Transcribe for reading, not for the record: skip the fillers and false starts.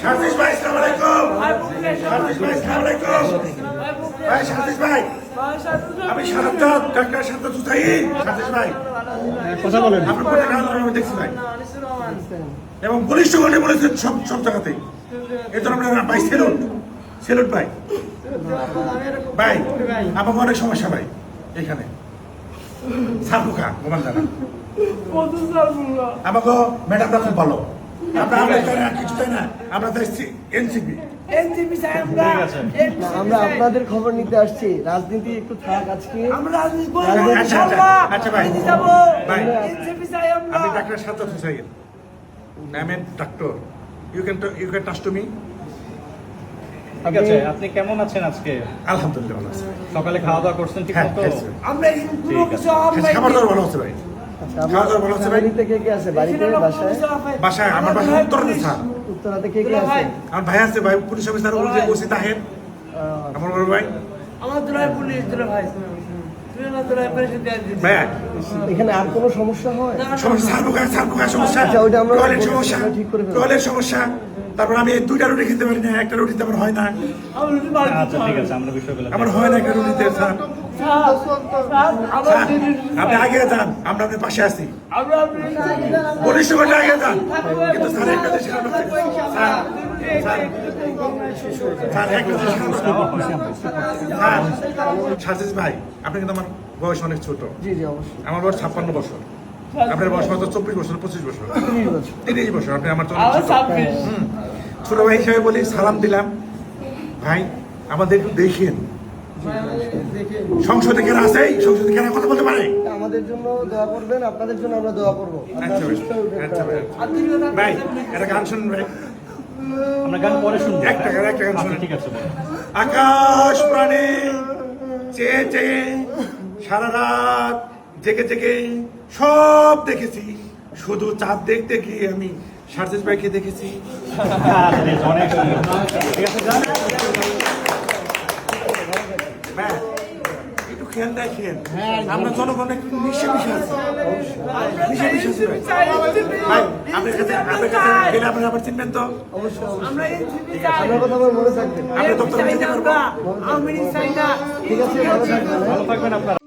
সার্জিস ভাই আসসালামু আলাইকুম। সার্জিস ভাই আসসালামু আলাইকুম। ভাই সার্জিস ভাই, আমি শাহাদাত ডাক্তার শাহাদাত হুসাইন। সার্জিস ভাই কথা বলেন। আপনার প্রত্যেক আন্দোলন আমি দেখছি ভাই, এবং পুলিশ সংগঠনে বলেছেন সব সব জায়গাতেই। এই জন্য আমরা ভাই সেলুট সেলুট ভাই। ভাই আমাকে অনেক সমস্যা ভাই এখানে সারপুকা গোমান জানা আমাকে ম্যাডামরা খুব ভালো। আমরা কিছু তাই না, আমরা তো এনসিপি। আমরা আপনাদের খবর নিতে আসছি। রাজনীতি একটু থাক আজকে। আচ্ছা ভাই, ভাই আমি doctor Shahadat Hussain. I am doctor. You can trust to me. ঠিক আছে, আপনি কেমন আছেন আজকে? আলহামদুলিল্লাহ ভালো আছি। সকালে খাওয়া দাওয়া করছেন ঠিক হ্যাঁ, মতো? আমরা খাবার দাবার ভালো আছে ভাই। আচ্ছা, খাওয়া দাওয়া ভালো আছে ভাই। বাড়িতে কে কে আছে? বাড়িতে বাসায় বাসায় আমার বাসা উত্তরাতে স্যার। উত্তরাতে কে কে আছে? আমার ভাই আছে ভাই, পুলিশ অফিসার ওসি তাহের আমার বড় ভাই। আমার দুলাই পুলিশ দুলাই ভাই তুই না দুলাই পরিষদ দিয়ে দিবি ভাই এখানে আর কোনো সমস্যা হয়? সমস্যা সারপুকা সমস্যা, আচ্ছা, ওইটা আমরা টয়লেট সমস্যা, ঠিক করে ফেলবো। টয়লেট সমস্যা। তারপর আমি দুইটা রুটি খেতে পারি না, একটা রুটিতে আমার হয় না। আমার রুটি মার আচ্ছা ঠিক আছে, আমরা বিষয়গুলো আমার হয় না একটা রুটিতে স্যার। আমার আপনি আগে যান, আমরা আপনার পাশে আছি। আমরা পুলিশ সঙ্গে আগে যান, কিন্তু স্যার একটা দেশে স্যার একটা দেশে সার্জিস ভাই, আপনি কিন্তু আমার বয়স অনেক ছোট। জি জি অবশ্যই। আমার বয়স 56 বছর, আপনার বয়স মাত্র 24 বছর 25 বছর 30 বছর। 30 বছর। আপনি আমার জন্য আমার ছোট। 26 ছোট ভাই হিসাবে বলি, সালাম দিলাম। ভাই আমাদের একটু দেখেন, সংসদে কেন আছে, সংসদে কেন কথা বলতে পারে। আমাদের জন্য দোয়া করবেন, আপনাদের জন্য আমরা দোয়া করবো। আচ্ছা ভাই, আচ্ছা ভাই, ভাই একটা গান শুনুন ভাই। আমরা গান পরে শুনবো। একটা গান আচ্ছা, শুনুন। ঠিক আছে বলুন। আকাশ প্রাণে চেয়ে চেয়ে সারা রাত জেগে জেগে সব দেখেছি, শুধু চাঁদ দেখতে গিয়ে আমি সার্জিস ভাইকে দেখেছি। অনেক সুন্দর। ঠিক আছে যান। ভাই, একটু খেয়াল রাখেন, আমরা জনগণ একটু মিশে মিশে আছি, মিশে মিশে আছি ভাই। ভাই আপনার কাছে গেলে আপনার আবার চিনবেন তো? আমরা আপনার কথা আমার মনে থাকবে। আপনি দপ্তরে যেতে পারবো। আমি চাই না ঠিক আছে, ভালো থাকবেন। ভালো থাকবেন আপনারা।